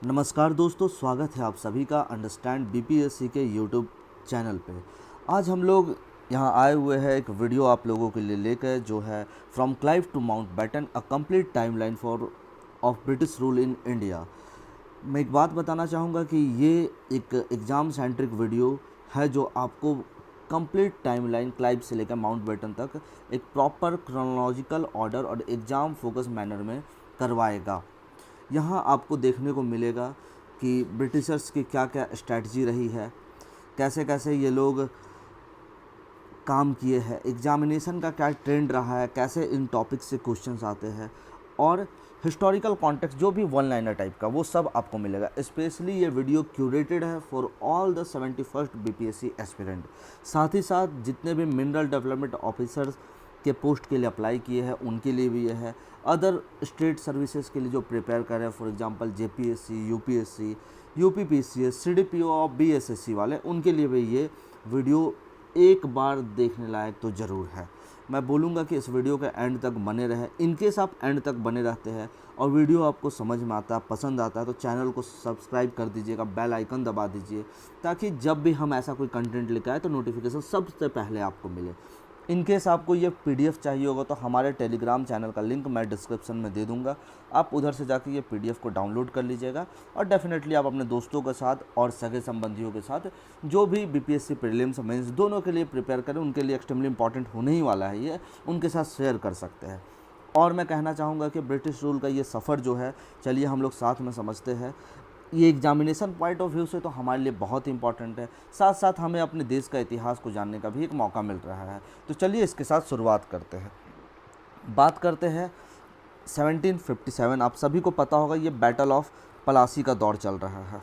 नमस्कार दोस्तों, स्वागत है आप सभी का अंडरस्टैंड बीपीएससी के यूट्यूब चैनल पे। आज हम लोग यहाँ आए हुए हैं एक वीडियो आप लोगों के लिए लेकर, जो है from Clive to Mountbatten a complete timeline for of British rule in India. मैं एक बात बताना चाहूँगा कि ये एक एग्ज़ाम सेंट्रिक वीडियो है जो आपको कंप्लीट टाइमलाइन क्लाइव से लेकर माउंटबेटन तक एक प्रॉपर क्रोनोलॉजिकल ऑर्डर और एग्ज़ाम फोकस मैनर में करवाएगा। यहाँ आपको देखने को मिलेगा कि ब्रिटिशर्स की क्या क्या स्ट्रैटेजी रही है, कैसे कैसे ये लोग काम किए हैं, एग्जामिनेशन का क्या ट्रेंड रहा है, कैसे इन टॉपिक से क्वेश्चंस आते हैं, और हिस्टोरिकल कॉन्टेक्स्ट जो भी वन लाइनर टाइप का वो सब आपको मिलेगा। स्पेशली ये वीडियो क्यूरेटेड है for all the 71st BPSC aspirant. साथ ही साथ जितने भी मिनरल डेवलपमेंट ऑफिसर्स के पोस्ट के लिए अप्लाई किए हैं उनके लिए भी ये है। अदर स्टेट सर्विसेज के लिए जो प्रिपेयर कर रहे हैं, for example JPSC, UPSC, UPPCS, CDPO और बीएसएससी वाले, उनके लिए भी ये वीडियो एक बार देखने लायक तो ज़रूर है। मैं बोलूँगा कि इस वीडियो के एंड तक बने रहें। इनकेस आप एंड तक बने रहते हैं और वीडियो आपको समझ में आता है, पसंद आता है, तो चैनल को सब्सक्राइब कर दीजिएगा, बेल आइकन दबा दीजिए, ताकि जब भी हम ऐसा कोई कंटेंट लेकर आए तो नोटिफिकेशन सबसे पहले आपको मिले। इनकेस आपको ये पीडीएफ चाहिए होगा तो हमारे टेलीग्राम चैनल का लिंक मैं डिस्क्रिप्शन में दे दूंगा। आप उधर से जाकर ये पीडीएफ को डाउनलोड कर लीजिएगा और डेफिनेटली आप अपने दोस्तों के साथ और सगे संबंधियों के साथ जो भी बीपीएससी प्रीलिम्स मेंस दोनों के लिए प्रिपेयर करें, उनके लिए एक्सट्रीमली इंपॉर्टेंट होने ही वाला है, ये उनके साथ शेयर कर सकते हैं। और मैं कहना चाहूँगा कि ब्रिटिश रूल का ये सफ़र जो है, चलिए हम लोग साथ में समझते हैं। ये एग्जामिनेशन पॉइंट ऑफ व्यू से तो हमारे लिए बहुत इंपॉर्टेंट है, साथ साथ हमें अपने देश का इतिहास को जानने का भी एक मौका मिल रहा है। तो चलिए इसके साथ शुरुआत करते हैं। बात करते हैं 1757। आप सभी को पता होगा ये बैटल ऑफ पलासी का दौर चल रहा है।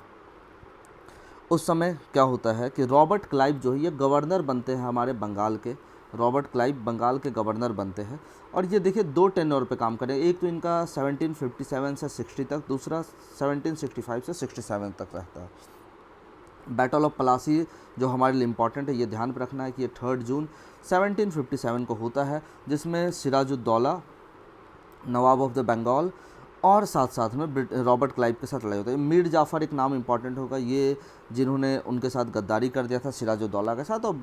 उस समय क्या होता है कि रॉबर्ट क्लाइव जो है ये गवर्नर बनते हैं हमारे बंगाल के। रॉबर्ट क्लाइव बंगाल के गवर्नर बनते हैं और ये देखिए दो टेन्योर पे काम करें। एक तो इनका 1757 से 60 तक, दूसरा 1765 से 67 तक रहता है। बैटल ऑफ पलासी जो हमारे लिए इम्पॉर्टेंट है, ये ध्यान पर रखना है कि ये 3 जून 1757 को होता है, जिसमें सिराजुद्दौला नवाब ऑफ द बंगाल और साथ साथ में रॉबर्ट क्लाइव के साथ लड़ाई होता है। मीर जाफ़र एक नाम इंपॉर्टेंट होगा, ये जिन्होंने उनके साथ गद्दारी कर दिया था सिराजुद्दौला के साथ, और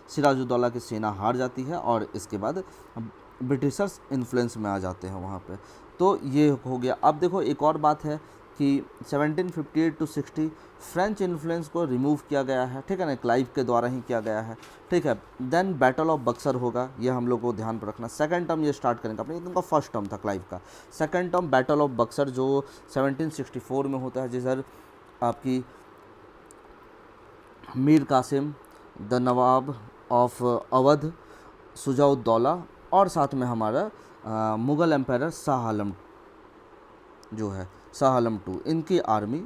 सिराजुद्दौला की सेना हार जाती है और इसके बाद ब्रिटिशर्स इन्फ्लुएंस में आ जाते हैं वहाँ पे। तो ये हो गया। अब देखो एक और बात है कि 1758 टू 60 फ्रेंच इन्फ्लुएंस को रिमूव किया गया है, ठीक है ना, क्लाइव के द्वारा ही किया गया है, ठीक है। देन बैटल ऑफ बक्सर होगा, ये हम लोग को ध्यान पर रखना। सेकंड टर्म ये स्टार्ट करेंगे अपने, इनका फर्स्ट टर्म था क्लाइव का। Second term battle of Buxar जो 1764 में होता है, जिधर आपकी मीर कासिम द नवाब ऑफ अवध, सुजाउद्दौला और साथ में हमारा मुग़ल एम्पायर शाह आलम जो है, शाह आलम टू, इनकी आर्मी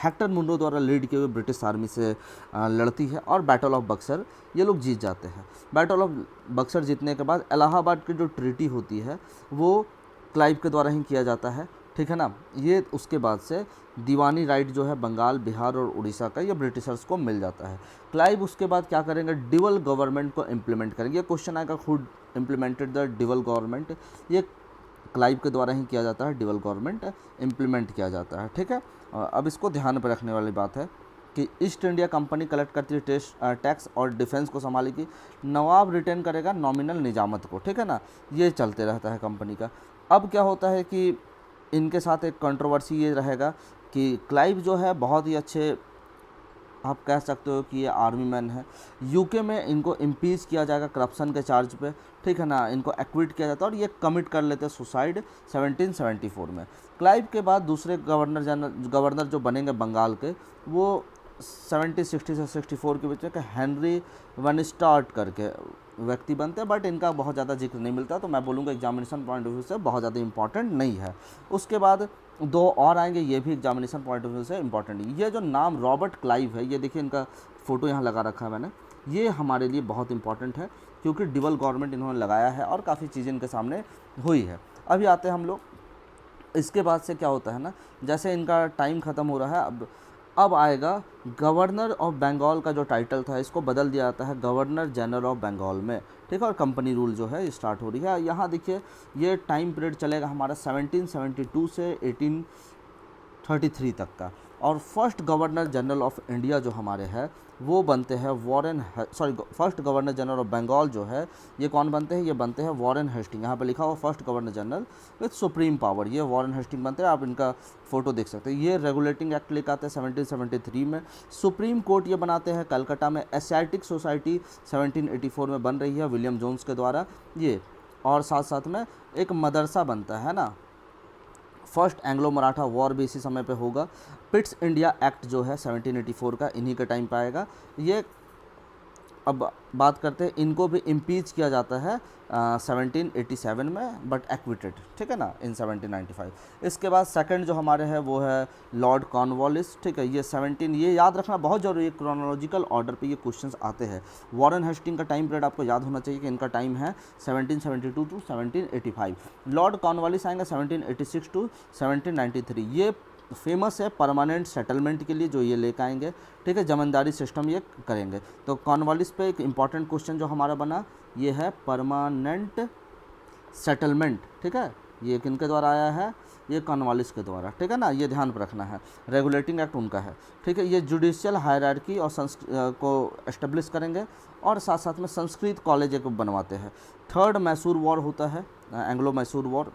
हेक्टर मुनरो द्वारा लीड किए हुए ब्रिटिश आर्मी से लड़ती है और बैटल ऑफ बक्सर ये लोग जीत जाते हैं। बैटल ऑफ बक्सर जीतने के बाद इलाहाबाद की जो ट्रीटी होती है वो क्लाइव के द्वारा ही किया जाता है, ठीक है ना। ये उसके बाद से दीवानी राइट जो है बंगाल, बिहार और उड़ीसा का, ये ब्रिटिशर्स को मिल जाता है। क्लाइव उसके बाद क्या करेंगे, डिवल गवर्नमेंट को इम्प्लीमेंट करेंगे। ये क्वेश्चन आएगा, खुद इम्प्लीमेंटेड द डिवल गवर्नमेंट। ये क्लाइव के द्वारा ही किया जाता है, डिवल गवर्नमेंट इम्प्लीमेंट किया जाता है, ठीक है। अब इसको ध्यान पर रखने वाली बात है कि ईस्ट इंडिया कंपनी कलेक्ट करती है टैक्स और डिफेंस को संभालेगी। नवाब रिटेन करेगा नॉमिनल निजामत को, ठीक है ना। ये चलते रहता है कंपनी का। अब क्या होता है कि इनके साथ एक कंट्रोवर्सी ये रहेगा कि क्लाइव जो है बहुत ही अच्छे, आप कह सकते हो कि ये आर्मी मैन है। यूके में इनको इम्पीच किया जाएगा करप्शन के चार्ज पे, ठीक है ना, इनको एक्विट किया जाता है और ये कमिट कर लेते हैं सुसाइड 1774 में। क्लाइव के बाद दूसरे गवर्नर जो बनेंगे बंगाल के, वो 1760 से 64 के बीच में हेनरी वन स्टार्ट करके व्यक्ति बनते हैं, बट इनका बहुत ज़्यादा जिक्र नहीं मिलता, तो मैं बोलूँगा एग्जामिनेशन पॉइंट ऑफ व्यू से बहुत ज़्यादा इंपॉर्टेंट नहीं है। उसके बाद दो और आएंगे, ये भी एग्जामिनेशन पॉइंट ऑफ व्यू से इंपॉर्टेंट है। ये जो नाम रॉबर्ट क्लाइव है, ये देखिए इनका फ़ोटो यहाँ लगा रखा है मैंने, ये हमारे लिए बहुत इंपॉर्टेंट है क्योंकि डिवल गवर्नमेंट इन्होंने लगाया है और काफ़ी चीज़ें इनके सामने हुई है। अभी आते हैं हम लोग, इसके बाद से क्या होता है ना, जैसे इनका टाइम ख़त्म हो रहा है, अब आएगा गवर्नर ऑफ बंगाल का जो टाइटल था, इसको बदल दिया जाता है गवर्नर जनरल ऑफ बंगाल में, ठीक है। और कंपनी रूल जो है स्टार्ट हो रही है। यहाँ देखिए ये टाइम पीरियड चलेगा हमारा 1772 से 33 तक का। और first governor general of India जो हमारे हैं वो बनते हैं first governor general of Bengal जो है ये कौन बनते हैं, ये बनते हैं वॉरेन हेस्टिंग। यहाँ पे लिखा हुआ first governor general with supreme power, ये वॉरेन हेस्टिंग बनते हैं। आप इनका फोटो देख सकते हैं। ये रेगुलेटिंग एक्ट लेकर आते हैं 1773 में। सुप्रीम कोर्ट ये बनाते हैं कलकत्ता में। एशियाटिक सोसाइटी 1784 में बन रही है विलियम जोन्स के द्वारा ये। और साथ साथ में एक मदरसा बनता है ना, फर्स्ट एंग्लो मराठा वॉर भी इसी समय पे होगा। पिट्स इंडिया एक्ट जो है 1784 का, इन्हीं के टाइम पे आएगा ये। अब बात करते हैं, इनको भी इम्पीच किया जाता है 1787 में, बट एक्विटेड, ठीक है ना, इन 1795। इसके बाद सेकंड जो हमारे हैं वो है लॉर्ड कॉर्नवालिस, ठीक है। ये याद रखना बहुत जरूरी है, क्रोनोलॉजिकल ऑर्डर पे ये क्वेश्चंस आते हैं। वॉरेन हेस्टिंग का टाइम पीरियड आपको याद होना चाहिए कि इनका टाइम है 1772 टू 1785। लॉर्ड कॉर्नवालिस आएंगे 1786 टू 1793। ये फेमस है परमानेंट सेटलमेंट के लिए जो ये लेकर आएंगे, ठीक है, जमींदारी सिस्टम ये करेंगे। तो कॉर्नवालिस पे एक इंपॉर्टेंट क्वेश्चन जो हमारा बना ये है परमानेंट सेटलमेंट, ठीक है। ये किनके द्वारा आया है, ये कॉर्नवालिस के द्वारा, ठीक है ना, ये ध्यान पर रखना है। रेगुलेटिंग एक्ट उनका है, ठीक है। ये जुडिशियल हायरार्की और को एस्टेब्लिश करेंगे और साथ साथ में संस्कृत कॉलेज एक बनवाते हैं। थर्ड मैसूर वॉर होता है, एंग्लो मैसूर वॉर,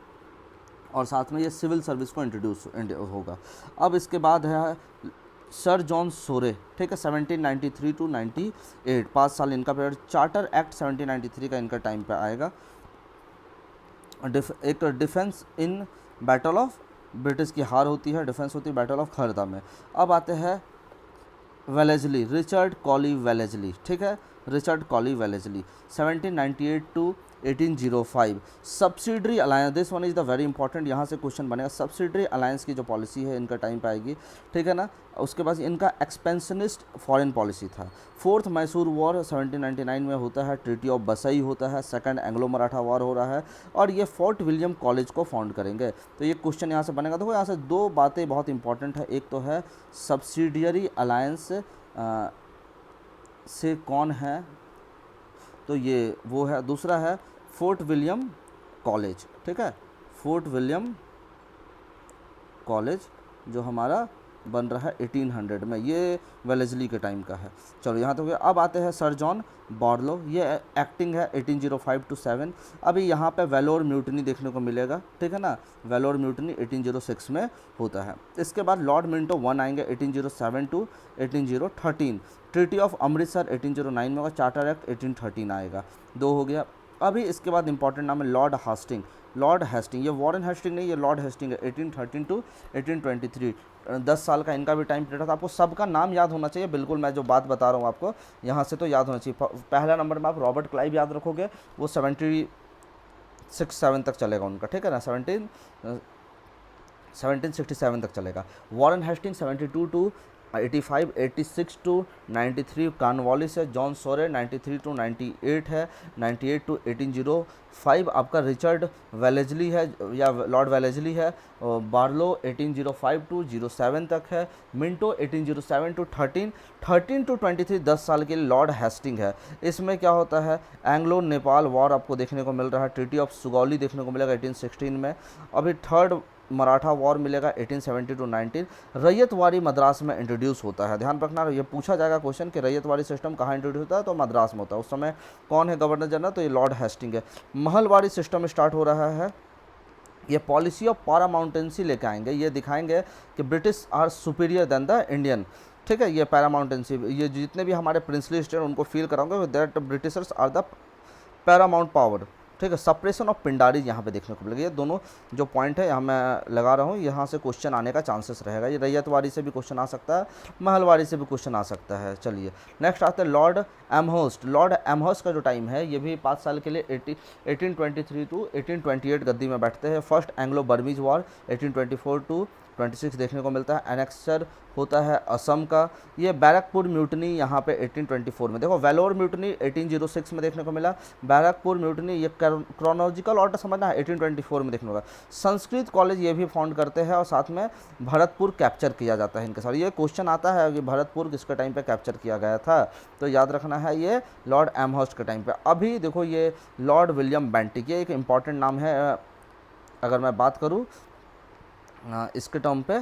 और साथ में ये सिविल सर्विस को इंट्रोड्यूस होगा। अब इसके बाद है सर जॉन सोरे, ठीक है, 1793 टू 98, 5 साल इनका पीरियड। चार्टर एक्ट 1793 का इनका टाइम पे आएगा। एक defence in battle of, British की हार होती है, डिफेंस होती है बैटल ऑफ खरदा में। अब आते हैं वेलेजली, रिचर्ड कॉली वेलेजली, ठीक है, Richard Colley Wellesley 1798 to 1805। Subsidiary alliance, this one is the very important, यहाँ से क्वेश्चन बनेगा। सब्सिडरी अलायंस की जो पॉलिसी है इनका टाइम पे आएगी, ठीक है ना। उसके बाद इनका एक्सपेंशनिस्ट फॉरेन पॉलिसी था। फोर्थ मैसूर वॉर 1799 में होता है, ट्रीटी ऑफ बसई होता है, सेकंड एंग्लो मराठा वॉर हो रहा है, और ये फोर्ट विलियम कॉलेज को फाउंड करेंगे। तो ये क्वेश्चन यहाँ से बनेगा। देखो यहाँ से दो बातें बहुत इंपॉर्टेंट है, एक तो है सब्सिडियरी अलायंस से कौन है, तो ये वो है। दूसरा है फोर्ट विलियम कॉलेज, ठीक है, फोर्ट विलियम कॉलेज जो हमारा बन रहा है 1800 में, ये वेलेजली के टाइम का है। चलो यहाँ तो अब आते हैं सर जॉन बार्लो, ये एक्टिंग है 1805 टू 7। अभी यहाँ पे वेलोर म्यूटनी देखने को मिलेगा, ठीक है ना, वेलोर म्यूटनी 1806 में होता है। इसके बाद लॉर्ड मिंटो 1 आएंगे 1807 टू 1813। ट्रीटी ऑफ अमृतसर 1809 में होगा। चार्टर एक्ट 1813 आएगा, 2 हो गया। अभी इसके बाद इंपॉर्टेंट नाम है लॉर्ड हास्टिंग, लॉर्ड हेस्टिंग, ये वॉरेन हेस्टिंग नहीं, ये लॉर्ड हेस्टिंग है 1813 टू 1823। 10 साल का इनका भी टाइम पीरियड था। आपको सबका नाम याद होना चाहिए, बिल्कुल मैं जो बात बता रहा हूँ आपको यहाँ से तो याद होना चाहिए। पहला नंबर में आप रॉबर्ट क्लाइव याद रखोगे, वो 76-7 तक चलेगा उनका, ठीक है ना, 1767 तक चलेगा। Warren Hasting 72 to 85, 86 to 93 Cornwallis है। जॉन सोरे 93 टू 98 है, 98 टू 1805 आपका रिचर्ड वेलेजली है या लॉर्ड वेलेजली है। बार्लो 1805 टू 07 तक है। मिंटो 1807 टू 13 टू 23 10 साल के लिए लॉर्ड हेस्टिंग है। इसमें क्या होता है, एंग्लो नेपाल वॉर आपको देखने को मिल रहा है, ट्रीटी ऑफ सुगौली देखने को मिलेगा 1816 में। अभी थर्ड मराठा वॉर मिलेगा 1870 टू 19। रैयतवाड़ी मद्रास में इंट्रोड्यूस होता है, ध्यान रखना, ये पूछा जाएगा क्वेश्चन कि रैयतवाड़ी सिस्टम कहाँ इंट्रोड्यूस होता है, तो मद्रास में होता है। उस समय कौन है गवर्नर जनरल, तो ये लॉर्ड हेस्टिंग है। महलवाड़ी सिस्टम स्टार्ट हो रहा है, ये पॉलिसी ऑफ पैरामाउंटेंसी लेके आएंगे, ये दिखाएंगे कि British are superior than the Indian, ठीक है। ये पैरामाउंटेंसी, ये जितने भी हमारे प्रिंसली स्टेट उनको फील कराऊंगे that Britishers are the paramount power, ठीक है। सप्रेशन ऑफ पिंडारीज यहाँ पे देखने को मिलेगा। ये दोनों जो पॉइंट है यहाँ मैं लगा रहा हूँ, यहाँ से क्वेश्चन आने का चांसेस रहेगा। ये रैयतवाड़ी से भी क्वेश्चन आ सकता है, महलवाड़ी से भी क्वेश्चन आ सकता है। चलिए नेक्स्ट आते हैं लॉर्ड एमहर्स्ट। लॉर्ड एमहर्स्ट का जो टाइम है ये भी 5 साल के लिए 1823 टू 1828 गद्दी में बैठते हैं। First Anglo Burmese war 1824 to 26 देखने को मिलता है। एनेक्सर होता है असम का। ये बैरकपुर म्यूटनी यहाँ पे 1824 में, देखो वेलोर म्यूटनी 1806 में देखने को मिला। बैरकपुर म्यूटनी, ये क्रोनोलॉजिकल ऑर्डर समझना है, 1824 में देखने को मिला। संस्कृत कॉलेज ये भी फाउंड करते हैं और साथ में भरतपुर कैप्चर किया जाता है इनके साथ। ये क्वेश्चन आता है कि भरतपुर किसके टाइम पे कैप्चर किया गया था, तो याद रखना है ये लॉर्ड एमहर्स्ट के टाइम पे। अभी देखो ये लॉर्ड विलियम बेंटिक, ये एक इम्पॉर्टेंट नाम है। अगर मैं बात करूँ इसके टर्म पे,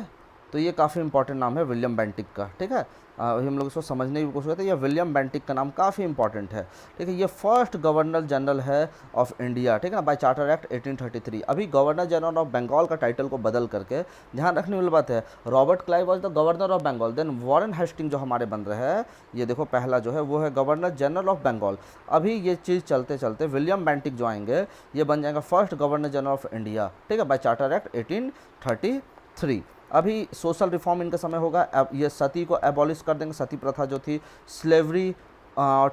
तो ये काफ़ी इंपॉर्टेंट नाम है विलियम बेंटिक का, ठीक है। हम लोग इसको समझने की कोशिश करते हैं। ये विलियम बेंटिक का नाम काफ़ी इंपॉर्टेंट है, ठीक है। ये फर्स्ट गवर्नर जनरल है ऑफ इंडिया, ठीक है ना, बाय चार्टर एक्ट 1833। अभी गवर्नर जनरल ऑफ बंगाल का टाइटल को बदल करके, ध्यान रखने वाली बात है, Robert Clive was the governor of Bengal, then Warren Hasting जो हमारे बन रहे हैं, ये देखो पहला जो है वो है गवर्नर जनरल ऑफ बंगाल। अभी ये चीज़ चलते चलते विलियम बेंटिक जो आएंगे ये बन जाएगा first governor general of India, ठीक है, बाय चार्टर एक्ट 1833। अभी सोशल रिफॉर्म इनका समय होगा, अब ये सती को एबॉलिश कर देंगे, सती प्रथा जो थी, स्लेवरी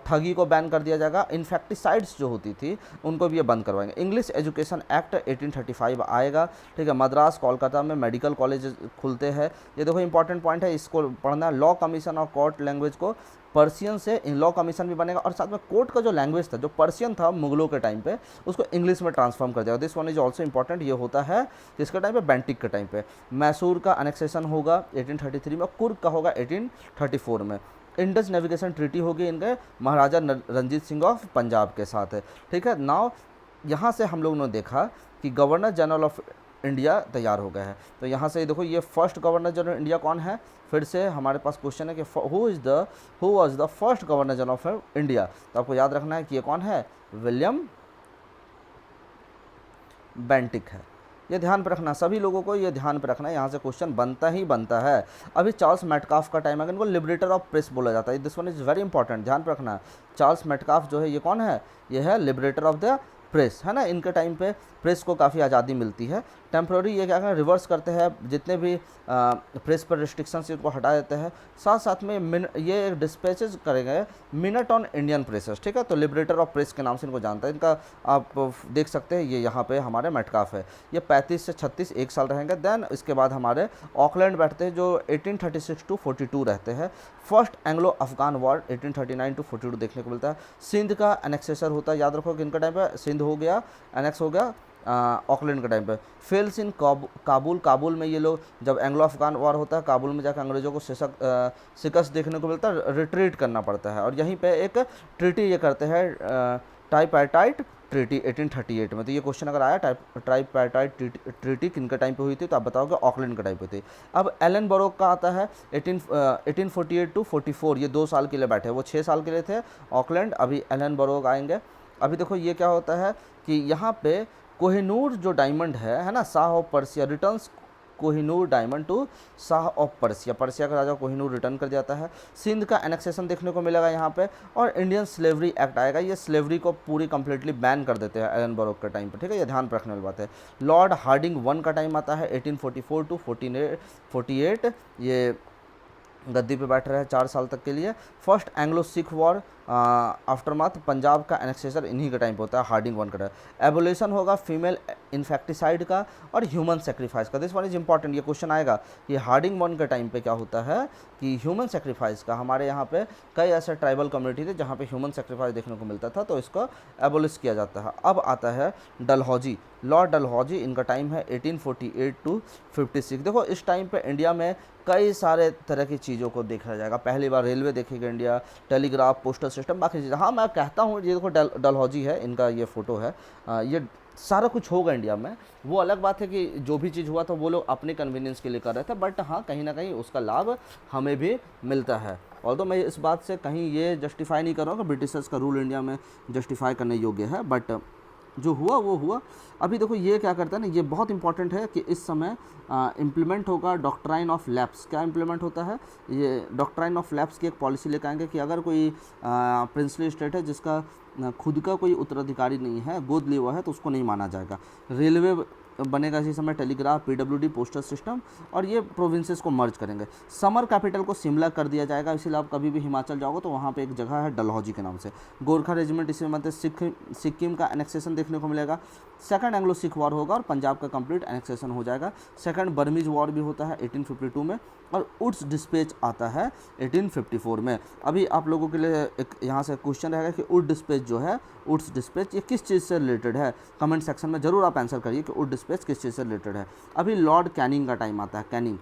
ठगी को बैन कर दिया जाएगा, इन्फेक्टिसाइड्स जो होती थी उनको भी ये बंद करवाएंगे। इंग्लिश एजुकेशन एक्ट 1835 आएगा, ठीक है। मद्रास कोलकाता में मेडिकल कॉलेज खुलते हैं। ये देखो इंपॉर्टेंट पॉइंट है, इसको पढ़ना है। Law commission of court language को पर्शियन से लॉ कमीशन भी बनेगा, और साथ में कोर्ट का जो लैंग्वेज था, जो पर्शियन था मुगलों के टाइम पे, उसको इंग्लिश में ट्रांसफॉर्म कर दिया। This one is also important. ये होता है किसके टाइम पे? बेंटिक के टाइम पे। मैसूर का अनेक्सेशन होगा 1833 में, कुर्ग का होगा 1834 में। इंडस नेविगेशन ट्रीटी होगी इनके महाराजा रंजीत सिंह ऑफ पंजाब के साथ है, ठीक है। नाउ यहाँ से हम लोगों ने देखा कि गवर्नर जनरल ऑफ इंडिया तैयार हो गया है। तो यहाँ से देखो ये फर्स्ट गवर्नर जनरल इंडिया कौन है। फिर से हमारे पास क्वेश्चन है कि who was the first governor general of India. तो आपको याद रखना है कि ये कौन है, विलियम बेंटिक है। ये ध्यान पर रखना, सभी लोगों को ये ध्यान पर रखना है, यहाँ से क्वेश्चन बनता ही बनता है। अभी चार्ल्स मेटकाफ का टाइम है, इनको लिबरेटर ऑफ प्रेस बोला जाता है। This one is very important, ध्यान पर रखना। चार्ल्स मेटकाफ जो है ये कौन है, ये है लिबरेटर ऑफ द प्रेस, है ना। इनके टाइम पे प्रेस को काफ़ी आज़ादी मिलती है। टेम्प्रोरी ये क्या करें, रिवर्स करते हैं, जितने भी प्रेस पर रिस्ट्रिक्शंस इनको हटा देते हैं। साथ साथ में ये डिस्पैचेज करेंगे मिनट ऑन इंडियन प्रेसेस, ठीक है। तो लिबरेटर ऑफ प्रेस के नाम से इनको जानता है। इनका आप देख सकते हैं, ये यहाँ पे हमारे मेटकाफ है। ये 35 से 36 एक साल रहेंगे। देन इसके बाद हमारे ऑकलैंड बैठते हैं, जो 1836 टू 42 रहते हैं। First Anglo Afghan war 1839 to 42 देखने को मिलता है। सिंध का एनेक्सेसर होता है, याद रखो कि इनका टाइम पे सिंध हो गया, एनेक्स हो गया ऑकलैंड के टाइम पे। फेल्स इन काबुल में ये लोग, जब एंग्लो अफगान वॉर होता है, काबुल में जाकर अंग्रेज़ों को शिकस्त देखने को मिलता है, रिट्रीट करना पड़ता है। और यहीं पे एक ट्रीटी ये करते हैं, ट्राइपार्टाइट ट्रीटी 1838 में। तो ये क्वेश्चन अगर आया, ट्राइपार्टाइट ट्रीटी किन के टाइम पे हुई थी, तो आप बताओगे ऑकलैंड के टाइम पे थी। अब एलन बरोक का आता है 1848 टू 44, ये 2 साल के लिए बैठे, वो 6 साल के लिए थे ऑकलैंड। अभी एलन बरोक आएंगे। अभी देखो ये क्या होता है कि यहाँ पे कोहिनूर जो डायमंड है ना, Shah of Persia returns Kohinoor diamond to Shah of Persia, Persia का राजा कोहिनूर रिटर्न कर जाता है। सिंध का एनेक्सेशन देखने को मिलेगा यहाँ पे, और इंडियन स्लेवरी एक्ट आएगा। ये स्लेवरी को पूरी कंप्लीटली बैन कर देते हैं एलन बरोक के टाइम पे, ठीक है। ये ध्यान रखने वाली बात है। लॉर्ड हार्डिंग 1 का टाइम आता है 1844 टू 48, ये गद्दी पे बैठ रहे हैं 4 साल तक के लिए। First Anglo Sikh war aftermath, Punjab का एनेक्सेशन इन्हीं के टाइम पे होता है, हार्डिंग 1 का टाइम। एबोल्यूशन होगा फीमेल इन्फेक्टिसाइड का और ह्यूमन सेक्रीफाइस का। दिस वन इज इंपॉर्टेंट, ये क्वेश्चन आएगा कि हार्डिंग 1 के टाइम पे क्या होता है कि ह्यूमन सेक्रीफाइस का, हमारे यहाँ पे कई ऐसे ट्राइबल कम्युनिटी थे जहाँ पे ह्यूमन सेक्रीफाइस देखने को मिलता था, तो इसको एबोलिश किया जाता है। अब आता है डलहौजी, लॉर्ड डलहौजी, इनका टाइम है 1848 टू 56। देखो इस टाइम पे इंडिया में कई सारे तरह की चीज़ों को देखा जाएगा। पहली बार रेलवे देखेगा इंडिया, टेलीग्राफ, पोस्टल सिस्टम, बाकी चीज़ें। हाँ मैं कहता हूँ, ये देखो डलहौजी है, इनका ये फ़ोटो है। ये सारा कुछ होगा इंडिया में। वो अलग बात है कि जो भी चीज़ हुआ था वो लोग अपने कन्वीनियंस के लिए कर रहे थे, बट हाँ कहीं ना कहीं उसका लाभ हमें भी मिलता है। और तो मैं इस बात से कहीं ये जस्टिफाई नहीं कर रहा हूँ कि ब्रिटिशर्स का रूल इंडिया में जस्टिफाई करने योग्य है, बट जो हुआ वो हुआ। अभी देखो ये क्या करता है ना, ये बहुत इंपॉर्टेंट है कि इस समय इम्प्लीमेंट होगा डॉक्ट्राइन ऑफ लैप्स। क्या इम्प्लीमेंट होता है, ये डॉक्ट्राइन ऑफ लैप्स की एक पॉलिसी लेकर आएंगे कि अगर कोई प्रिंसली स्टेट है जिसका खुद का कोई उत्तराधिकारी नहीं है, गोद लिया हुआ है, तो उसको नहीं माना जाएगा। रेलवे बनेगा इसी समय, टेलीग्राफ, पीडब्ल्यूडी, पोस्टल सिस्टम, और ये प्रोविंसेस को मर्ज करेंगे। समर कैपिटल को शिमला कर दिया जाएगा, इसीलिए आप कभी भी हिमाचल जाओगे तो वहाँ पे एक जगह है डलहौजी के नाम से। गोरखा रेजिमेंट इसी में, सिक्किम का एनेक्सेशन देखने को मिलेगा। सेकंड एंग्लो सिख वॉर होगा और पंजाब का कंप्लीट एनेक्सेशन हो जाएगा। सेकंड बर्मीज वॉर भी होता है 1852 में, और वुड्स डिस्पैच आता है 1854 में। अभी आप लोगों के लिए एक यहाँ से क्वेश्चन रहेगा कि वुड डिस्पैच जो है, वुड्स डिस्पैच ये किस चीज़ से रिलेटेड है, कमेंट सेक्शन में जरूर आप आंसर करिए कि वुड डिस्पैच किस चीज़ से रिलेटेड है। अभी लॉर्ड कैनिंग का टाइम आता है, कैनिंग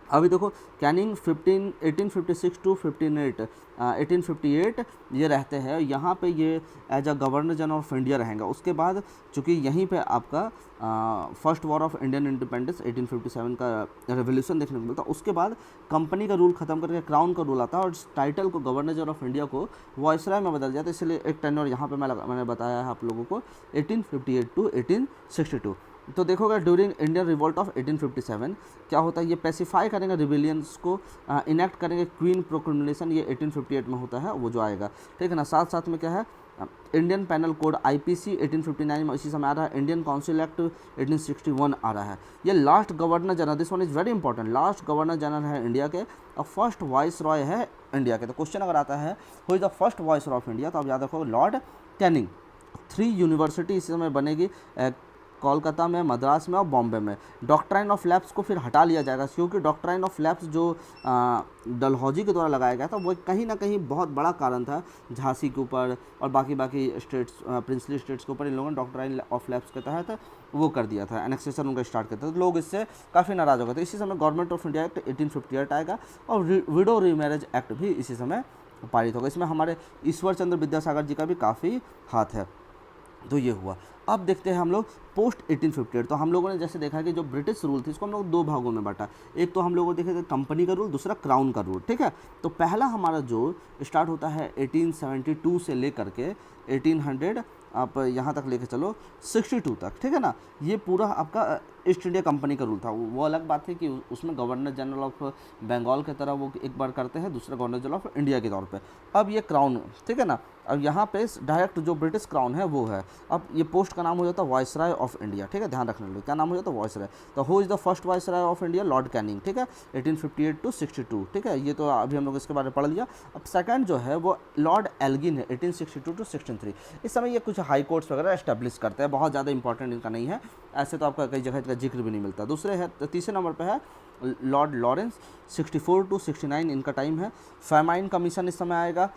अभी देखो कैनिंग 1856 टू 1858 ये रहते हैं यहाँ पे, ये as a governor general of India रहेंगे। उसके बाद चूँकि यहीं पे आपका first war of Indian independence 1857 का रेवोल्यूशन देखने को मिलता है। उसके बाद कंपनी का रूल खत्म करके क्राउन का रूल आता है और इस टाइटल को गवर्नर जनरल ऑफ इंडिया को वायसराय में बदल जाता है। इसलिए एक टेन्योर यहाँ पे मैंने बताया है आप लोगों को 1858 टू 1862। तो देखोगे ड्यूरिंग इंडियन रिवोल्ट ऑफ 1857 क्या होता है, ये पैसिफाई करेंगे रिविलियंस को, इनेक्ट करेंगे क्वीन प्रोक्लेमेशन, ये 1858 में होता है वो जो आएगा, ठीक है ना। साथ साथ में क्या है, इंडियन पैनल कोड आईपीसी 1859 में इसी समय आ रहा है। इंडियन काउंसिल एक्ट 1861 आ रहा है। ये last governor general, this one is very important, last governor general है इंडिया के और फर्स्ट वाइस रॉय है इंडिया के। तो क्वेश्चन अगर आता है who is the first vice Roy of India, तो आप याद रखोगे लॉर्ड कैनिंग। 3 यूनिवर्सिटी इस समय बनेगी, कोलकाता में, मद्रास में और बॉम्बे में। डॉक्ट्राइन ऑफ लैप्स को फिर हटा लिया जाएगा, क्योंकि डॉक्ट्राइन ऑफ लैप्स जो डलहौजी के द्वारा लगाया गया था वो कहीं ना कहीं बहुत बड़ा कारण था झांसी के ऊपर और बाकी स्टेट्स, प्रिंसली स्टेट्स के ऊपर इन लोगों ने डॉक्ट्राइन ऑफ लैप्स के तहत वो कर दिया था, एनेक्सेशन उनका स्टार्ट करता था। तो लोग इससे काफ़ी नाराज़ हो गए थे। इसी समय गवर्नमेंट ऑफ इंडिया एक्ट 1858 आएगा और विडो रीमैरेज एक्ट भी इसी समय पारित होगा। इसमें हमारे ईश्वर चंद्र विद्यासागर जी का भी काफ़ी हाथ है। तो ये हुआ। अब देखते हैं हम लोग पोस्ट 1858। तो हम लोगों ने जैसे देखा कि जो ब्रिटिश रूल थी इसको हम लोग 2 भागों में बांटा। एक तो हम लोगों ने देखा कंपनी का रूल, दूसरा क्राउन का रूल, ठीक है। तो पहला हमारा जो स्टार्ट होता है 1872 से लेकर के 1800 आप यहाँ तक लेके चलो 62 तक, ठीक है ना। ये पूरा आपका ईस्ट इंडिया कंपनी का रूल था। वो अलग बात है कि उसमें गवर्नर जनरल ऑफ बंगाल की तरह वो एक बार करते हैं, दूसरा गवर्नर जनरल ऑफ इंडिया के तौर पे। अब ये क्राउन, ठीक है ना। अब यहाँ पे डायरेक्ट जो ब्रिटिश क्राउन है वो है। अब ये पोस्ट का नाम हो जाता है वायसराय ऑफ इंडिया, ठीक है, ध्यान रखने लो क्या नाम हो जाता है, वायसराय। तो who is the first viceroy of India, Lord Canning, ठीक है, 1858 टू 62, ठीक है। ये तो अभी हम लोग इसके बारे में पढ़ लिया। अब सेकंड जो है वो लॉर्ड एल्गिन है 1862 टू 63। इस समय ये कुछ हाई कोर्ट्स वगैरह एस्टेब्लिश करते हैं, बहुत ज़्यादा इंपॉर्टेंट इनका नहीं है, ऐसे तो आपका कई जगह का जिक्र भी नहीं मिलता। दूसरे है, तीसरे नंबर पर है लॉर्ड लॉरेंस 64 टू 69 इनका टाइम है। फैमाइन कमीशन इस समय आएगा।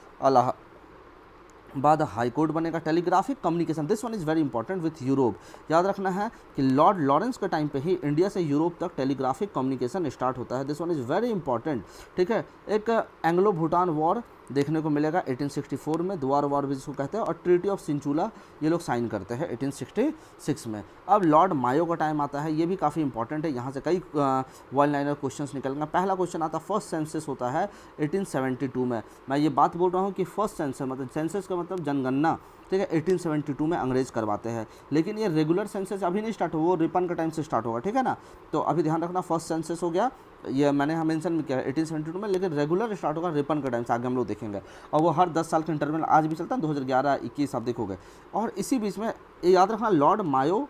बाद हाई कोर्ट बनेगा। Telegraphic communication, this one is very important with Europe. याद रखना है कि लॉर्ड लॉरेंस के टाइम पे ही इंडिया से यूरोप तक टेलीग्राफिक कम्युनिकेशन स्टार्ट होता है। This one is very important, ठीक है। एक एंग्लो भूटान वॉर देखने को मिलेगा 1864 में, द्वार वॉर भी जिसको कहते हैं, और ट्रीटी ऑफ सिंचुला ये लोग साइन करते हैं 1866 में। अब लॉर्ड मायो का टाइम आता है, ये भी काफ़ी इंपॉर्टेंट है, यहाँ से कई वन लाइनर क्वेश्चंस निकलेंगे। पहला क्वेश्चन आता है फर्स्ट सेंसस होता है 1872 में। मैं ये बात बोल रहा हूँ कि फर्स्ट सेंसस मतलब सेंसस का मतलब जनगणना, ठीक है, 1872 में अंग्रेज करवाते हैं। लेकिन ये रेगुलर सेंसस अभी नहीं स्टार्ट हो, वो रिपन का टाइम से स्टार्ट होगा, ठीक है ना। तो अभी ध्यान रखना फर्स्ट सेंसस हो गया, ये मैंने मेंशन भी किया है 1872 में, लेकिन रेगुलर स्टार्ट होगा रिपन का टाइम से, आगे हम लोग देखेंगे। और वो हर 10 साल के इंटरवल आज भी चलता है, 2011-21 आप देखोगे। और इसी बीच में ये याद रखना लॉर्ड मायो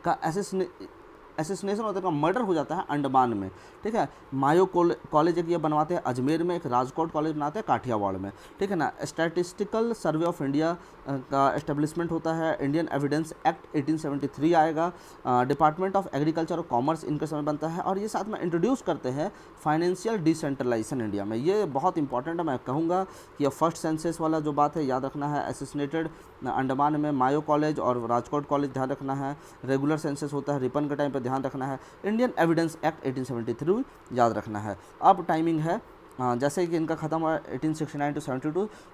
का एसेसिनेशन होता है, मर्डर हो जाता है अंडमान में, ठीक है। मायो कॉलेज एक ये बनवाते हैं अजमेर में, एक राजकोट कॉलेज बनाते हैं काठियावाड़ में, ठीक है ना। स्टैटिस्टिकल सर्वे ऑफ इंडिया का एस्टेब्लिशमेंट होता है। इंडियन एविडेंस एक्ट 1873 आएगा। डिपार्टमेंट ऑफ एग्रीकल्चर और कॉमर्स इनके समय बनता है। और ये साथ में इंट्रोड्यूस करते हैं फाइनेंशियल डिसेंट्रलाइजेशन इंडिया में। ये बहुत इंपॉर्टेंट है, मैं कहूँगा कि फर्स्ट सेंसस वाला जो बात है याद रखना है। एसेसिनेटेड अंडमान में मायो कॉलेज और राजकोट कॉलेज ध्यान रखना है। रेगुलर सेंसस होता है रिपन के टाइम पर, ध्यान रखना है। इंडियन एविडेंस एक्ट 1873 याद रखना है। अब टाइमिंग है जैसे कि इनका ख़त्म हुआ 1869 टू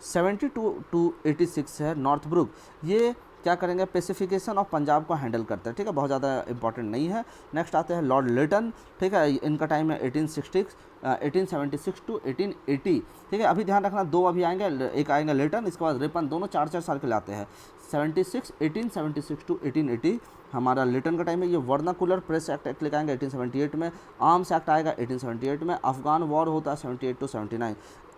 72 टू 86 है नॉर्थ ब्रुक। ये क्या करेंगे, पेसिफिकेशन ऑफ पंजाब को हैंडल करते हैं, ठीक है, बहुत ज़्यादा इंपॉर्टेंट नहीं है। नेक्स्ट आते हैं लॉर्ड लिटन, ठीक है, इनका टाइम है 1876 टू 1880, ठीक है। अभी ध्यान रखना 2 अभी आएंगे, एक आएंगे लिटन, इसके बाद रिपन, दोनों 4-4 साल के लाते हैं। 1876 टू 1880 हमारा लिटन का टाइम है। ये वर्नाकुलर प्रेस एक्ट लेकर आएंगे 1878 में। आर्म्स एक्ट आएगा 1878 में। अफगान वॉर होता है 78 टू 79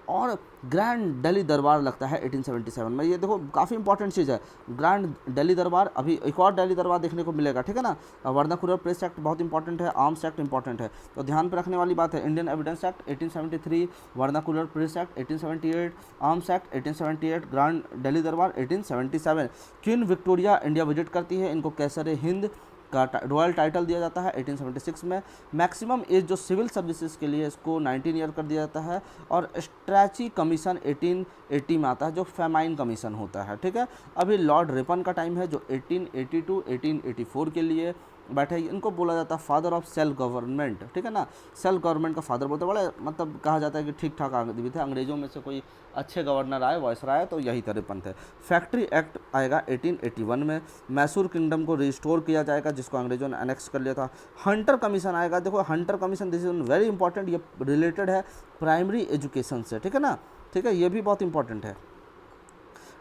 और ग्रैंड दिल्ली दरबार लगता है 1877 में। ये देखो काफ़ी इंपॉर्टेंट चीज़ है, ग्रैंड दिल्ली दरबार। अभी एक और दिल्ली दरबार देखने को मिलेगा, ठीक है ना। वर्नाकुलर प्रेस एक्ट बहुत इंपॉर्टेंट है, आर्म्स एक्ट इंपॉर्टेंट है, तो ध्यान पर रखने वाली बात है। Indian evidence act 1873, vernacular press act 1878, arms act 1878, grand Delhi दरबार 1877। क्वीन विक्टोरिया इंडिया विजिट करती है, इनको कैसर हिंद का रॉयल टाइटल दिया जाता है 1876 में। मैक्सिमम एज जो सिविल सर्विसेज के लिए इसको 19 ईयर कर दिया जाता है। और स्ट्रैची कमीशन 1880 में आता है, जो फेमाइन कमीशन होता है, ठीक है। अभी लॉर्ड रिपन का टाइम है जो 1880 टू 1884 के लिए। बैठे, इनको बोला जाता है फादर ऑफ सेल्फ गवर्नमेंट, ठीक है ना, सेल्फ गवर्नमेंट का फादर बोलते हैं। बड़े मतलब कहा जाता है कि ठीक ठाक आदमी थे, अंग्रेजों में से कोई अच्छे गवर्नर आए, वायसराय आए तो यही तिरपन थे। फैक्ट्री एक्ट आएगा 1881 में। मैसूर किंगडम को रिस्टोर किया जाएगा जिसको अंग्रेजों ने एनेक्स कर लिया था। हंटर कमीशन आएगा, देखो Hunter commission this is very important, ये रिलेटेड है प्राइमरी एजुकेशन से, ठीक है ना, ठीक है, ये भी बहुत इंपॉर्टेंट है।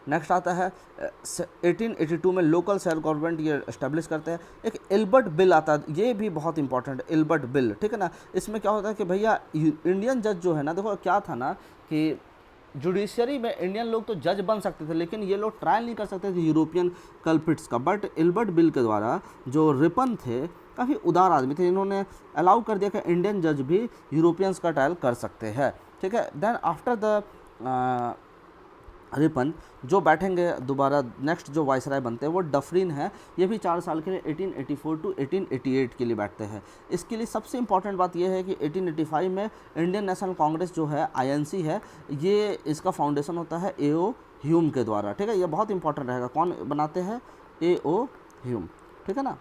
नेक्स्ट आता है 1882 में लोकल सेल्फ गवर्नमेंट ये इस्टेब्लिश करते हैं। एक एल्बर्ट बिल आता है, ये भी बहुत इंपॉर्टेंट है, एल्बर्ट बिल, ठीक है ना। इसमें क्या होता है कि भैया इंडियन जज जो है ना, देखो क्या था ना कि जुडिशरी में इंडियन लोग तो जज बन सकते थे, लेकिन ये लोग ट्रायल नहीं कर सकते थे यूरोपियन कल्प्रिट्स का। बट एल्बर्ट बिल के द्वारा जो रिपन थे काफ़ी उदार आदमी थे, इन्होंने अलाउ कर दिया कि इंडियन जज भी यूरोपियंस का ट्रायल कर सकते हैं, ठीक है। देन आफ्टर द रिपन जो बैठेंगे दोबारा नेक्स्ट जो वाइसराय बनते हैं वो डफरिन है, ये भी 4 साल के लिए 1884 टू 1888 के लिए बैठते हैं। इसके लिए सबसे इंपॉर्टेंट बात यह है कि 1885 में इंडियन नेशनल कांग्रेस जो है INC है, ये इसका फाउंडेशन होता है A.O. ह्यूम के द्वारा, ठीक है, ये बहुत इंपॉर्टेंट रहेगा। कौन बनाते हैं? A.O. ह्यूम, ठीक है ना।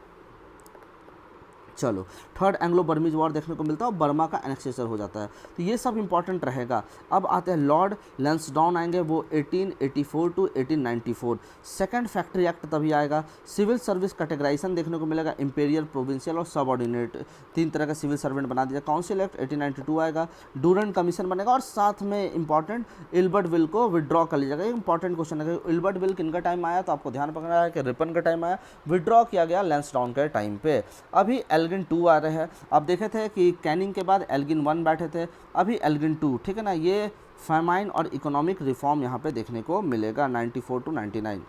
चलो, थर्ड एंग्लो बर्मीज वॉर देखने को मिलता है और बर्मा का एनेक्सेशन हो जाता है, तो ये सब इंपॉर्टेंट रहेगा। अब आते हैं लॉर्ड लैंसडाउन आएंगे, वो 1884 टू 1894। सेकंड फैक्ट्री एक्ट तभी आएगा। सिविल सर्विस कैटेगराइजेशन देखने को मिलेगा, इंपीरियल, प्रोविंशियल और सबऑर्डिनेट, 3 तरह का सिविल सर्वेंट बना दिया। काउंसिल एक्ट 1892 आएगा। डूरेंट कमीशन बनेगा और साथ में इंपॉर्टेंट एल्बर्ट बिल को विड्रॉ कर लिया जाएगा। इंपॉर्टेंट क्वेश्चन है, एल्बर्ट बिल किन का टाइम आया, तो आपको ध्यान रखना है कि रिपन का टाइम आया, विड्रॉ किया गया लैंसडाउन के टाइम पे। अभी एल्गिन 2 आ रहे हैं, आप देखे थे कि कैनिंग के बाद एल्गिन 1 बैठे थे, अभी एल्गिन 2, ठीक है ना। ये फैमाइन और इकोनॉमिक रिफॉर्म यहाँ पे देखने को मिलेगा 94 टू 99,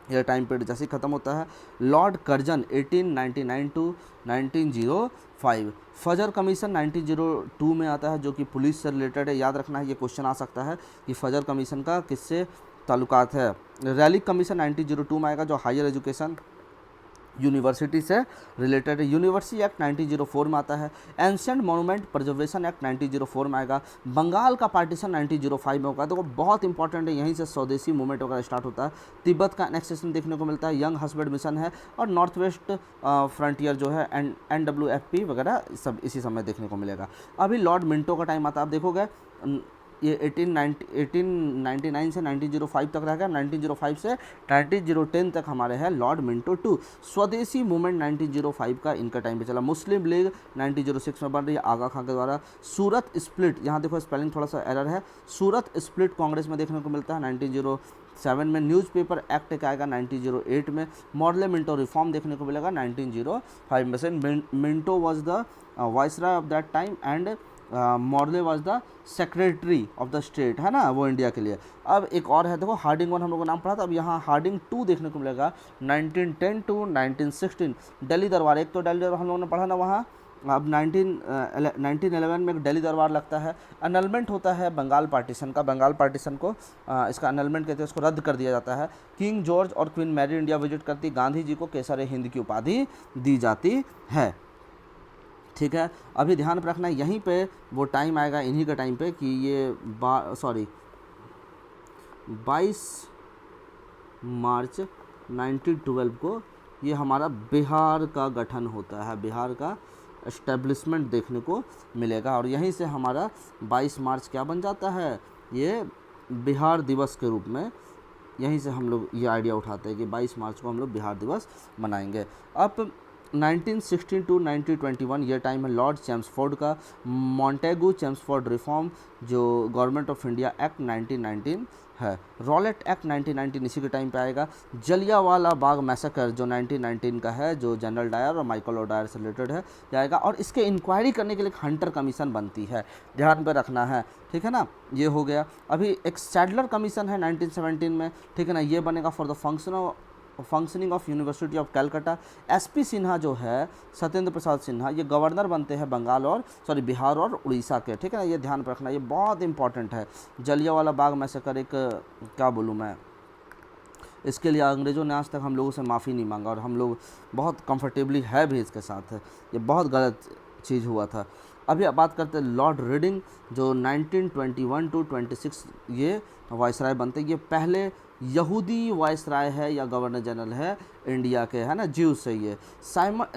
यह टाइम पीरियड जैसे ही खत्म होता है। Lord Curzon 1899 to 1905। Fraser commission 1902 में आता है जो कि पुलिस से रिलेटेड है, याद रखना है, ये क्वेश्चन आ सकता है कि फजर कमीशन का किससे ताल्लुकात है। रैलिक कमीशन 1902 में आएगा जो हायर एजुकेशन यूनिवर्सिटी से रिलेटेड है। यूनिवर्सिटी एक्ट 1904 में आता है। एंशिएंट मोनूमेंट प्रिजर्वेशन एक्ट 1904 में आएगा। बंगाल का पार्टीशन 1905 में होगा, तो बहुत इंपॉर्टेंट है, यहीं से स्वदेशी मूवमेंट वगैरह स्टार्ट होता है। तिब्बत का एनेक्सेशन देखने को मिलता है। यंग हस्बैंड मिशन है और नॉर्थ वेस्ट फ्रंटियर जो है NWFP वगैरह सब इसी समय देखने को मिलेगा। अभी लॉर्ड मिंटो का टाइम आता है, आप देखोगे ये 1899 से 1905 तक रहेगा। 1905 से 1910 तक हमारे हैं लॉर्ड मिंटो 2। स्वदेशी मूवमेंट 1905 का इनका टाइम पे चला। मुस्लिम लीग 1906 में बन रही है आगा खां के द्वारा। सूरत स्प्लिट, यहाँ देखो स्पेलिंग थोड़ा सा एरर है, सूरत स्प्लिट कांग्रेस में देखने को मिलता है 1907 में। न्यूज़पेपर एक्ट एक आएगा 1908 में। मॉडले मिंटो रिफॉर्म देखने को मिलेगा 1905 में से। Minto was the viceroy of that time and Morley was the secretary of the state, है ना, वो इंडिया के लिए। अब एक और है, देखो हार्डिंग 1 हम लोगों को नाम पढ़ा था, अब यहाँ हार्डिंग 2 देखने को मिलेगा 1910 टू 1916। दिल्ली दरबार, एक तो दिल्ली दरबार हम लोगों ने पढ़ा ना वहाँ, अब 1911 में दिल्ली दरबार लगता है। अनलमेंट होता है बंगाल पार्टीशन का, बंगाल पार्टीशन को इसका अनलमेंट कहते हैं, उसको रद्द कर दिया जाता है। किंग जॉर्ज और क्वीन मैरी इंडिया विजिट करती, गांधी जी को केसर हिंद की उपाधि दी जाती है, ठीक है। अभी ध्यान रखना यहीं पे वो टाइम आएगा इन्हीं का टाइम पे कि ये 22 मार्च 1912 को ये हमारा बिहार का गठन होता है, बिहार का एस्टेब्लिशमेंट देखने को मिलेगा। और यहीं से हमारा 22 मार्च क्या बन जाता है, ये बिहार दिवस के रूप में, यहीं से हम लोग ये आइडिया उठाते हैं कि 22 मार्च को हम लोग बिहार दिवस मनाएंगे। अब 1916 टू 1921 ये टाइम है लॉर्ड चैम्सफोर्ड का। मॉन्टेगू चैम्सफोर्ड रिफॉर्म जो गवर्नमेंट ऑफ इंडिया एक्ट 1919 है। रॉलेट एक्ट 1919 इसी के टाइम पे आएगा। जलियांवाला बाग मैसेकर जो 1919 का है, जो जनरल डायर और माइकल ओडायर से रिलेटेड है, जाएगा। और इसके इंक्वायरी करने के लिए एक हंटर कमीशन बनती है, ध्यान पे रखना है, ठीक है ना। ये हो गया। अभी एक सैडलर कमीशन है 1917 में, ठीक है ना, ये बनेगा for the functioning of university of Calcutta. SP Sinha जो है, सत्येंद्र प्रसाद सिन्हा, ये गवर्नर बनते हैं बंगाल और बिहार और उड़ीसा के, ठीक है ना, ये ध्यान रखना, ये बहुत इंपॉर्टेंट है। जलियांवाला बाग मैसेकर एक क्या बोलूँ मैं, इसके लिए अंग्रेज़ों ने आज तक हम लोगों से माफ़ी नहीं मांगा और हम लोग बहुत कंफर्टेबली है भी इसके साथ, है ये बहुत गलत चीज़ हुआ था। अभी बात करते हैं लॉर्ड रीडिंग जो 1921 टू 26 ये वायसराय बनते। ये पहले यहूदी वायसराय है या गवर्नर जनरल है इंडिया के, है ना, ज्यू से। ये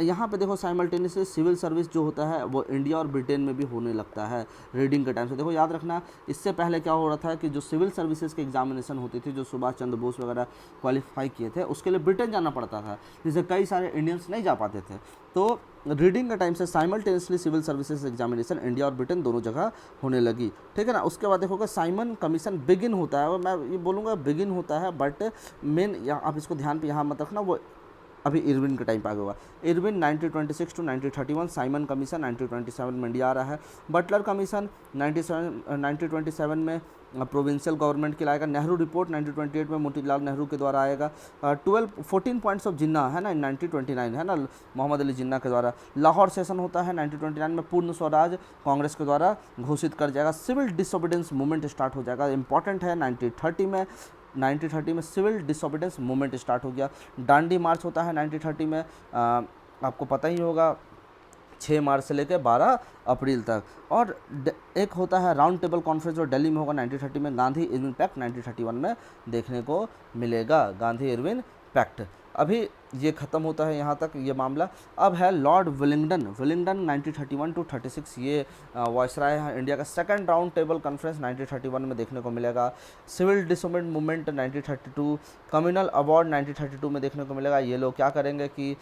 यहाँ पे देखो साइमल्टेनियसली सिविल सर्विस जो होता है वो इंडिया और ब्रिटेन में भी होने लगता है रीडिंग के टाइम से। देखो याद रखना, इससे पहले क्या हो रहा था कि जो सिविल सर्विसेज की एग्जामिनेशन होती थी, जो सुभाष चंद्र बोस वगैरह क्वालिफाई किए थे, उसके लिए ब्रिटेन जाना पड़ता था, जिससे कई सारे इंडियंस नहीं जा पाते थे। तो रीडिंग के टाइम से simultaneously civil services examination India और ब्रिटेन दोनों जगह होने लगी, ठीक है ना। उसके बाद देखोगे साइमन कमीशन बिगिन होता है, और मैं ये बोलूँगा बिगिन होता है, बट मेन यहाँ आप इसको ध्यान पे यहाँ मत रखना, वो अभी इरविन के टाइम पे आ गया हुआ। इरविन 1926 टू 1931, साइमन कमीशन 1927 में इंडिया आ रहा है। बटलर कमीशन 1927 में प्रोविंशियल गवर्नमेंट के लाएगा। नेहरू रिपोर्ट 1928 में मोतीलाल नेहरू के द्वारा आएगा। 14 पॉइंट्स ऑफ जिन्ना, है ना, 1929, है ना, मोहम्मद अली जिन्ना के द्वारा। लाहौर सेशन होता है 1929 में, पूर्ण स्वराज कांग्रेस के द्वारा घोषित कर जाएगा। सिविल डिसोबीडियंस मूवमेंट स्टार्ट हो जाएगा, इंपॉर्टेंट है। 1930 में सिविल डिसोबीडियंस मूवमेंट स्टार्ट हो गया। डांडी मार्च होता है 1930 में, आपको पता ही होगा, 6 मार्च से लेकर 12 अप्रैल तक। और एक होता है राउंड टेबल कॉन्फ्रेंस जो दिल्ली में होगा 1930 में। गांधी इरविन पैक्ट 1931 में देखने को मिलेगा, गांधी इरविन पैक्ट। अभी ये ख़त्म होता है यहाँ तक ये मामला। अब है लॉर्ड विलिंगडन 1931 टू 36, ये वायसराय है इंडिया का। सेकंड राउंड टेबल कॉन्फ्रेंस 1931 में देखने को मिलेगा। Civil disobedience movement 1932, communal award 1932 में देखने को मिलेगा। ये लोग क्या करेंगे कि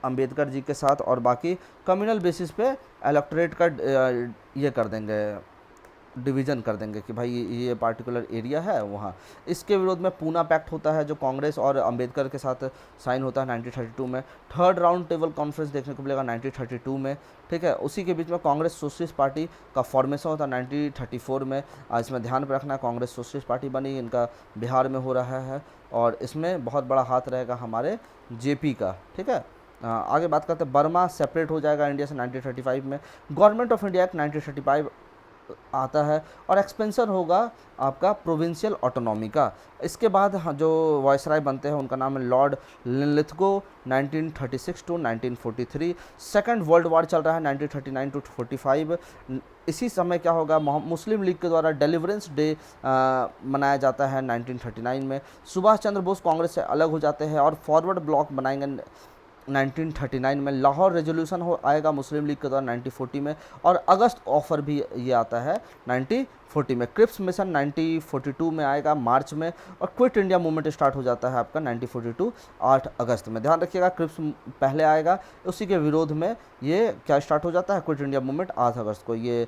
अंबेडकर जी के साथ और बाकी कम्युनल बेसिस पे इलेक्टोरेट का ये कर देंगे, डिवीज़न कर देंगे कि भाई ये पार्टिकुलर एरिया है वहाँ। इसके विरोध में पूना पैक्ट होता है जो कांग्रेस और अंबेडकर के साथ साइन होता है 1932 में। थर्ड राउंड टेबल कॉन्फ्रेंस देखने को मिलेगा 1932 में, ठीक है। उसी के बीच में कांग्रेस सोशलिस्ट पार्टी का फॉर्मेशन होता है 1934 में। आज इसमें ध्यान पर रखना, कांग्रेस सोशलिस्ट पार्टी बनी, इनका बिहार में हो रहा है, और इसमें बहुत बड़ा हाथ रहेगा हमारे जेपी का, ठीक है। आगे बात करते हैं, बर्मा सेपरेट हो जाएगा इंडिया से 1935 में। गवर्नमेंट ऑफ इंडिया एक्ट 1935 आता है, और एक्सपेंशन होगा आपका प्रोविंशियल ऑटोनॉमी का। इसके बाद जो वायसराय बनते हैं उनका नाम है Lord Linlithgow 1936 to 1943। Second world war चल रहा है 1939 टू 45। इसी समय क्या होगा, मुस्लिम लीग के द्वारा डिलीवरेंस डे मनाया जाता है 1939 में। सुभाष चंद्र बोस कांग्रेस से अलग हो जाते हैं और फॉरवर्ड ब्लॉक बनाएंगे 1939 में। लाहौर रेजोल्यूशन हो आएगा मुस्लिम लीग के द्वारा 1940 में, और अगस्त ऑफर भी ये आता है 1940 में। क्रिप्स मिशन 1942 में आएगा मार्च में, और क्विट इंडिया मूवमेंट स्टार्ट हो जाता है आपका 1942 8 अगस्त में। ध्यान रखिएगा, क्रिप्स पहले आएगा, उसी के विरोध में ये क्या स्टार्ट हो जाता है, क्विट इंडिया मूवमेंट 8 अगस्त को। ये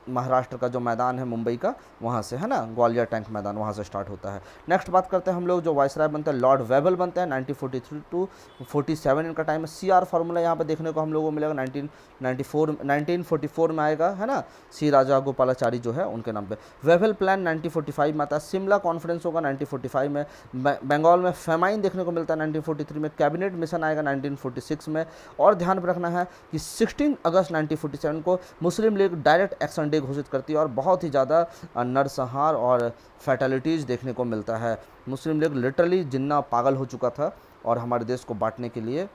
महाराष्ट्र का जो मैदान है मुंबई का, वहाँ से, है ना, ग्वालियर टैंक मैदान, वहाँ से स्टार्ट होता है। नेक्स्ट बात करते हैं हम लोग जो वायसराय बनते हैं, लॉर्ड वेबल बनते हैं 1943 टू 47 इनका टाइम है। CR फार्मूला यहाँ पे देखने को हम लोगों को मिलेगा 1944 में आएगा, है ना, सी राजा गोपालाचारी जो है उनके नाम पे। वेबल प्लान 1945 में आता है। शिमला कॉन्फ्रेंस होगा 1945 में। बंगाल में फेमाइन देखने को मिलता है 1943 में। कैबिनेट मिशन आएगा 1946 में। और ध्यान रखना है कि 16 अगस्त 1947 को मुस्लिम लीग डायरेक्ट एक्शन डे घोषित करती है, और बहुत ही ज़्यादा नरसंहार और फैटलिटीज़ देखने को मिलता है। मुस्लिम लीग लिटरली जिन्ना पागल हो चुका था, और हमारे देश को बांटने के लिए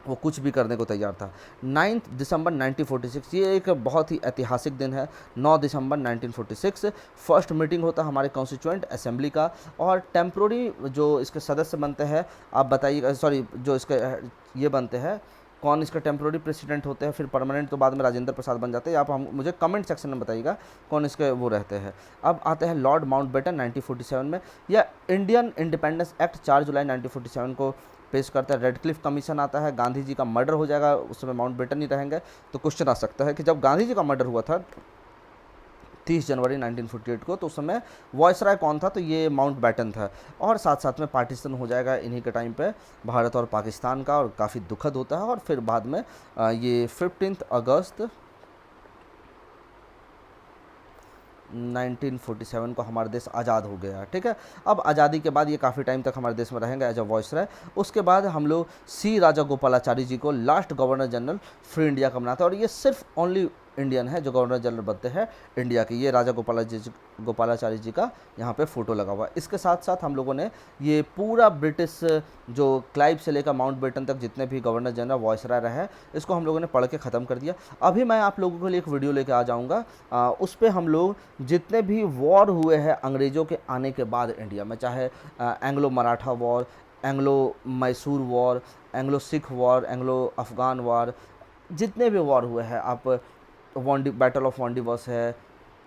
वो कुछ भी करने को तैयार था। 9 दिसंबर 1946, ये एक बहुत ही ऐतिहासिक दिन है। 9 दिसंबर 1946 फर्स्ट मीटिंग होता है हमारे कॉन्स्टिट्यूएंट असेंबली का, और टेम्प्रोरी जो इसके सदस्य बनते हैं, आप बताइएगा, सॉरी, जो इसके ये बनते हैं, कौन इसका टेम्प्रोरी प्रेसिडेंट होते हैं, फिर परमानेंट तो बाद में राजेंद्र प्रसाद बन जाते हैं। आप हम मुझे कमेंट सेक्शन में बताइएगा कौन इसके वो रहते हैं। अब आते हैं लॉर्ड माउंटबेटन 1947 में। यह इंडियन इंडिपेंडेंस एक्ट 4 जुलाई 1947 को पेश करता है। रेडक्लिफ कमीशन आता है, गांधी जी का मर्डर हो जाएगा, उस समय माउंटबेटन ही रहेंगे। तो क्वेश्चन आ सकता है कि जब गांधी जी का मर्डर हुआ था 30 जनवरी 1948 को, तो उस समय वायसराय कौन था, तो ये माउंटबेटन था। और साथ साथ में पार्टीशन हो जाएगा इन्हीं के टाइम पे भारत और पाकिस्तान का, और काफ़ी दुखद होता है। और फिर बाद में ये 15 अगस्त 1947 को हमारा देश आज़ाद हो गया, ठीक है। अब आज़ादी के बाद ये काफ़ी टाइम तक हमारे देश में रहेंगे एज अ वायसराय। उसके बाद हम लोग सी राजा गोपालाचारी जी को last governor general free India का बनाते हैं, और ये सिर्फ ओनली इंडियन है जो गवर्नर जनरल बनते हैं इंडिया के। ये राजा गोपालाचारी जी का यहाँ पे फ़ोटो लगा हुआ है। इसके साथ साथ हम लोगों ने ये पूरा ब्रिटिश जो क्लाइव से लेकर माउंटबेटन तक जितने भी गवर्नर जनरल वायसराय रहे हैं, इसको हम लोगों ने पढ़ के ख़त्म कर दिया। अभी मैं आप लोगों के लिए एक वीडियो लेके आ जाऊँगा, उस पर हम लोग जितने भी वॉर हुए हैं अंग्रेज़ों के आने के बाद इंडिया में, चाहे Anglo Maratha war, Anglo Mysore war, Anglo Sikh war, Anglo Afghan war, जितने भी वॉर हुए हैं, आप बैटल ऑफ वांडीवर्स है,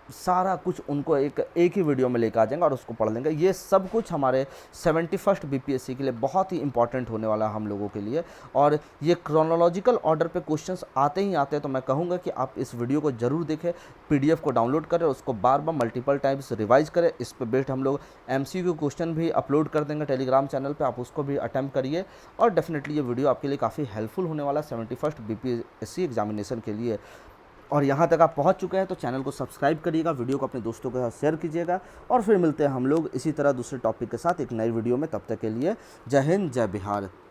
सारा कुछ उनको एक ही वीडियो में लेकर आ जाएंगे और उसको पढ़ लेंगे। ये सब कुछ हमारे 71st बीपीएससी के लिए बहुत ही इंपॉर्टेंट होने वाला है हम लोगों के लिए। और ये क्रोनोलॉजिकल ऑर्डर पे क्वेश्चंस आते ही आते हैं, तो मैं कहूँगा कि आप इस वीडियो को ज़रूर देखें, पीडीएफ को डाउनलोड करें, उसको बार बार मल्टीपल टाइम्स रिवाइज करें। इस पर बेस्ड हम लोग एमसीक्यू क्वेश्चन भी अपलोड कर देंगे टेलीग्राम चैनल पर, आप उसको भी अटैम्प्ट करिए। और डेफिनेटली ये वीडियो आपके लिए काफ़ी हेल्पफुल होने वाला है 71st बीपीएससी एग्जामिनेशन के लिए। और यहाँ तक आप पहुँच चुके हैं तो चैनल को सब्सक्राइब करिएगा, वीडियो को अपने दोस्तों के साथ शेयर कीजिएगा, और फिर मिलते हैं हम लोग इसी तरह दूसरे टॉपिक के साथ एक नई वीडियो में। तब तक के लिए जय हिंद, जय बिहार।